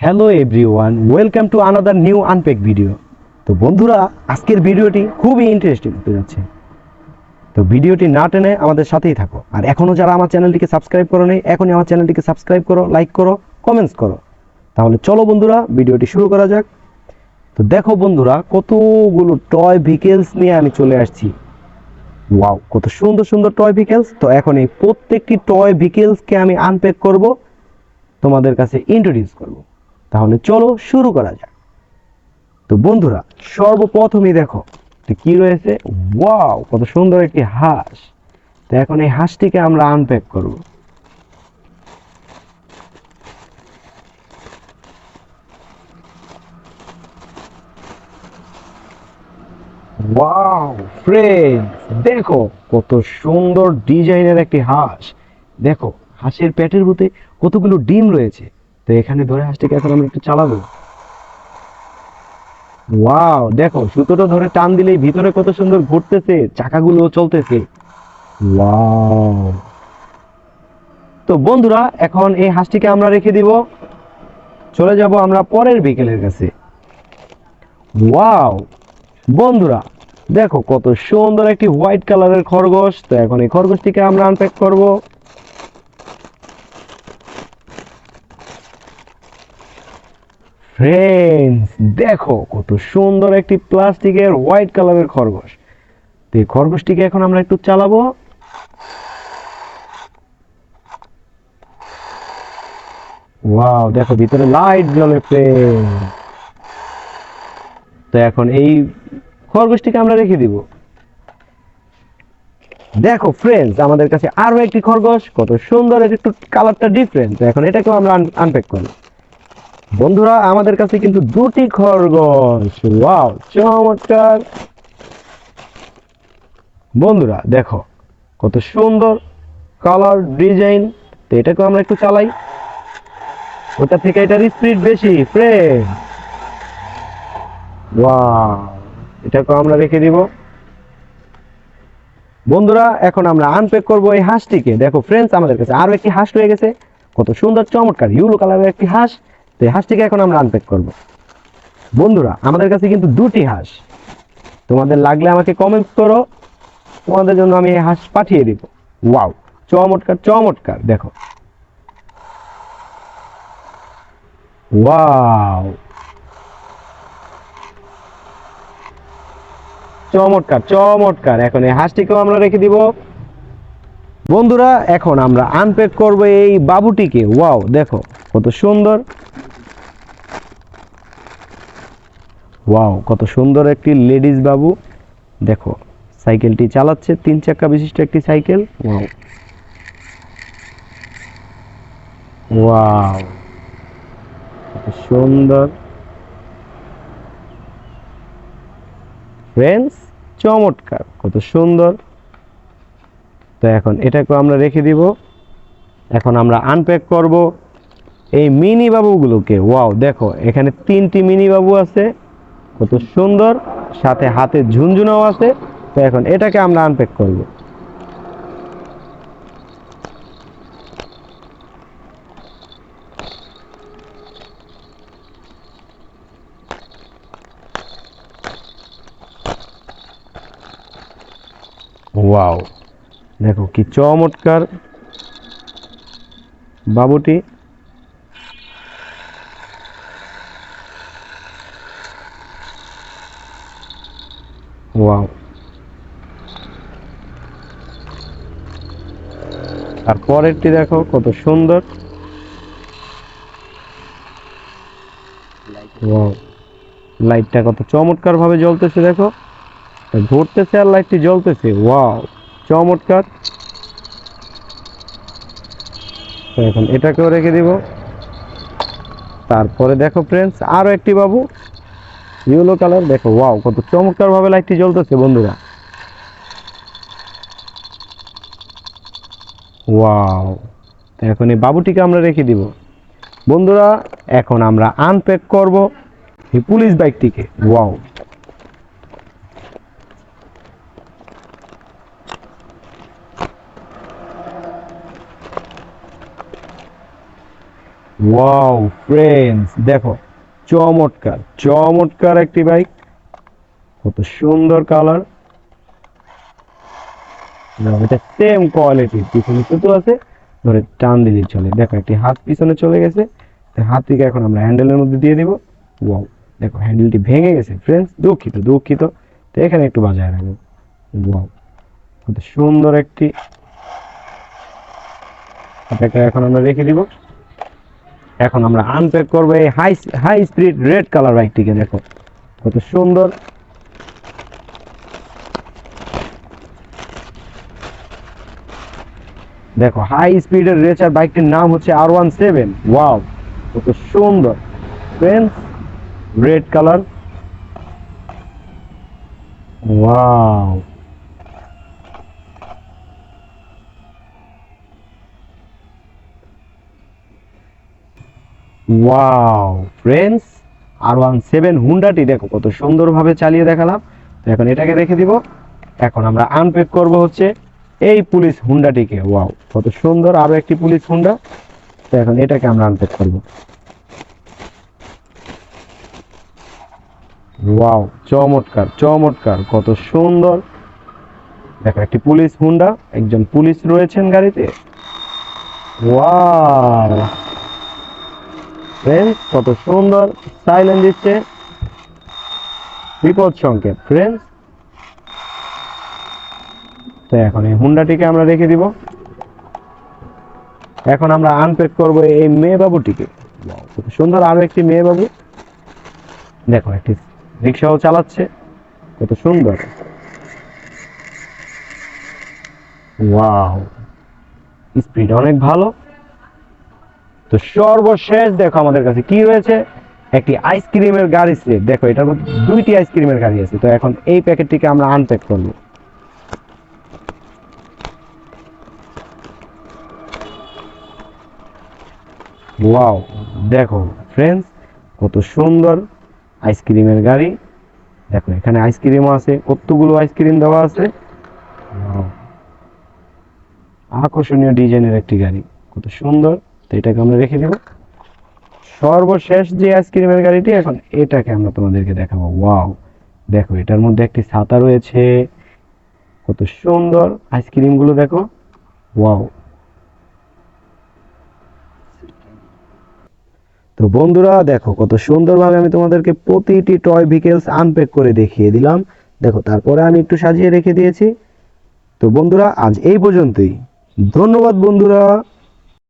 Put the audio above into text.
Hello everyone, welcome to another new unpack video. তো বন্ধুরা, আজকের ভিডিওটি খুবই ইন্টারেস্টিং হতে যাচ্ছে। তো ভিডিওটি না টেনে আমাদের সাথেই থাকো। আর এখনও যারা আমার চ্যানেলটিকে সাবস্ক্রাইব করো নি, এখনই আমার চ্যানেলটিকে সাবস্ক্রাইব করো, লাইক করো, কমেন্টস করো। তাহলে চলো বন্ধুরা, ভিডিওটি শুরু করা যাক। তো দেখো বন্ধুরা, কতগুলো টয় ভেহিকেলস নিয়ে আমি চলে আসছি। ওয়াও, কত সুন্দর সুন্দর টয় ভেহিকেলস। তো এখন এই প্রত্যেকটি টয় ভেহিকেলসকে আমি আনপ্যাক করব, তোমাদের কাছে ইন্ট্রোডিউস করব। তাহলে চলো শুরু করা যাক। তো বন্ধুরা, সর্বপ্রথমই দেখো কি রয়েছে। ওয়াও, কত সুন্দর একটি হাঁস। তো এখন এই হাঁসটিকে আমরা আনপ্যাক করব। ওয়াও ফ্রেন্ডস, দেখো কত সুন্দর ডিজাইনের একটি হাঁস। দেখো হাঁসের পেটের ভিতরে কতগুলো ডিম রয়েছে। তো এখানে ধরে হাঁসটিকে এখন আমরা একটু চালাবো। ওয়াও, দেখো সুতোটা ধরে টান দিলেই ভিতরে কত সুন্দর ঘুরতেছে, চাকাগুলো চলতেছে। ওয়াও। তো বন্ধুরা, এখন এই হাঁসটিকে আমরা রেখে দিব, চলে যাব আমরা পরের বিকেলের কাছে। ওয়াও বন্ধুরা, দেখো কত সুন্দর একটি হোয়াইট কালারের খরগোশ। তো এখন এই খরগোশটিকে আমরা আনপ্যাক করব। ফ্রেন্ডস, দেখো কত সুন্দর একটি প্লাস্টিকের হোয়াইট কালারের খরগোশ। তো এই খরগোশটিকে এখন আমরা একটু চালাবো। ওয়াও, দেখো ভিতরে লাইট জ্বলে ফ্রেন্ড। তো এখন এই খরগোশটিকে আমরা রেখে দিব। দেখো ফ্রেন্ডস, আমাদের কাছে আরো একটি খরগোশ, কত সুন্দর, একটু কালারটা ডিফারেন্ট। এখন এটাকেও আমরা আনপ্যাক করব। বন্ধুরা, আমাদের কাছে কিন্তু দুটি খরগোশ। ওয়াও, চমৎকার। বন্ধুরা দেখো কত সুন্দর কালার ডিজাইন। তো এটাকেও আমরা একটু চালাই। ওটা থেকে এটার স্পিড বেশি ফ্রেন্ড। ওয়াও, এটাকেও আমরা রেখে দিব। বন্ধুরা, এখন আমরা আনপ্যাক করব এই হাঁসটিকে। দেখো ফ্রেন্ডস, আমাদের কাছে আরো একটি হাঁস রয়ে গেছে, কত সুন্দর চমৎকার ইউলো কালারের একটি হাঁস। তো এই হাঁসটিকে এখন আমরা আনপ্যাক করব। বন্ধুরা, আমাদের কাছে কিন্তু দুটি হাঁস। তোমাদের লাগলে আমাকে কমেন্টস করো, তোমাদের জন্য আমি এই হাঁস পাঠিয়ে দিব। ওয়াও, চমৎকার চমৎকার। দেখো ওয়াও, চমৎকার চমৎকার। এখন এই হাঁসটিকেও আমরা রেখে দিব। বন্ধুরা, এখন আমরা আনপ্যাক করব এই বাবুটিকে। ওয়াও, দেখো কত সুন্দর। ওয়াও, কত সুন্দর একটি লেডিস বাবু। দেখো সাইকেলটি চালাচ্ছে, 3 চাকা বিশিষ্ট একটি সাইকেল। ওয়াও ওয়াও, কত সুন্দর ফ্রেন্ডস, চমৎকার, কত সুন্দর। তো এখন এটাকে আমরা রেখে দিব। এখন আমরা আনপ্যাক করব এই মিনি বাবুগুলোকে। ওয়াও, দেখো এখানে 3টি মিনি বাবু আছে, কত সুন্দর, সাথে হাতে ঝুনঝুনাও আছে। তো এখন এটাকে আমরা আনপ্যাক করব। ওয়াও, দেখো কি চমৎকার বাবুটি। ওয়াও, আর পরেরটি দেখো কত সুন্দর। ওয়াও, লাইটটা কত চমৎকার ভাবে জ্বলতেছে। দেখো ঘুরতেছে আর লাইটটি জ্বলতেছে। ওয়াও, চমৎকার। তো এখন এটাকেও রেখে দিব। তারপরে দেখো ফ্রেন্ডস, আরো একটি বাবু ইয়েলো কালার। দেখো ওয়াও, কত চমৎকার ভাবে লাইটটি জ্বলতেছে বন্ধুরা। ওয়াও, তো এখন এই বাবুটিকে আমরা রেখে দিব। বন্ধুরা, এখন আমরা আনপ্যাক করব এই পুলিশ বাইকটিকে। ওয়াও, ওয়াও ফ্রেন্ডস, দেখো চমৎকার চমৎকার একটি বাইক, কত সুন্দর কালার। এটা সেম কোয়ালিটি, পিছনে সুতো আছে, ধরে টান দিলেই চলে। দেখো একটি হাত পিছনে চলে গেছে, হাত থেকে এখন আমরা হ্যান্ডেলের মধ্যে দিয়ে দিব। ওয়াও, দেখো হ্যান্ডেলটি ভেঙে গেছে ফ্রেন্ডস, দুঃখিত দুঃখিত। তো এখানে একটু বাজায় রাখবো। ওয়াও, কত সুন্দর একটি, এটাকে এখন আমরা রেখে দিব। এখন আমরা আনপ্যাক করবো এই high high speed red colour বাইকটিকে। দেখো কত সুন্দর, দেখো হাই স্পিডের রেসার বাইকটির নাম হচ্ছে R17। ওয়াও, কত সুন্দর friends, red colour. Wow, wow friends, R17 হুন্ডাটি দেখো কত সুন্দরভাবে চালিয়ে দেখালাম। তো এখন এটাকে রেখে দিব। এখন আমরা আনপ্যাক করব হচ্ছে এই পুলিশ হুন্ডাটিকে। ওয়াও, কত সুন্দর, আরো একটি পুলিশ হুন্ডা। তো এখন এটাকে আমরা আনপ্যাক করব। ওয়াও, চমৎকার চমৎকার, কত সুন্দর। দেখো একটি পুলিশ হুন্ডা, একজন পুলিশ রয়েছেন গাড়িতে। ওয়াও ফ্রেন্ডস, কত সুন্দর সাইলেন দিচ্ছে, বিপদ সংকেত ফ্রেন্ডস। তো এখন এই হুন্ডাটিকে আমরা রেখে দিব। এখন আমরা আনপ্যাক করব এই মেয়ে বাবুটিকে। খুব সুন্দর, আরো একটি মেয়ে বাবু। দেখো একটি রিক্সাও চালাচ্ছে, কত সুন্দর। ওয়াও, স্পিড অনেক ভালো। তো সর্বশেষ দেখো আমাদের কাছে কি রয়েছে, একটি আইসক্রিমের গাড়ি সেট। দেখো এটার মধ্যে দুইটি আইসক্রিমের গাড়ি আছে। তো এখন এই প্যাকেটটিকে আমরা আনপ্যাক করব। ওয়াও, দেখো ফ্রেন্ডস, কত সুন্দর আইসক্রিমের গাড়ি। দেখো এখানে আইসক্রিমও আছে, কতগুলো আইসক্রিম দেওয়া আছে। Wow, আকর্ষণীয় ডিজাইনের একটি গাড়ি, কত সুন্দর। তো এটাকে আমরা রেখে দেব। সর্বশেষ যে আইসক্রিমের গাড়িটি, এখন এটাকে আমরা তোমাদেরকে দেখাবো। ওয়াও, দেখো এটার মধ্যে একটি ছাতা রয়েছে, কত সুন্দর আইসক্রিম গুলো দেখো। ওয়াও, তো বন্ধুরা দেখো কত সুন্দরভাবে আমি তোমাদেরকে প্রতিটি টয় ভেহিকলস আনপ্যাক করে দেখিয়ে দিলাম। দেখো তারপরে আমি একটু সাজিয়ে রেখে দিয়েছি। তো বন্ধুরা আজ এই পর্যন্তই, ধন্যবাদ বন্ধুরা।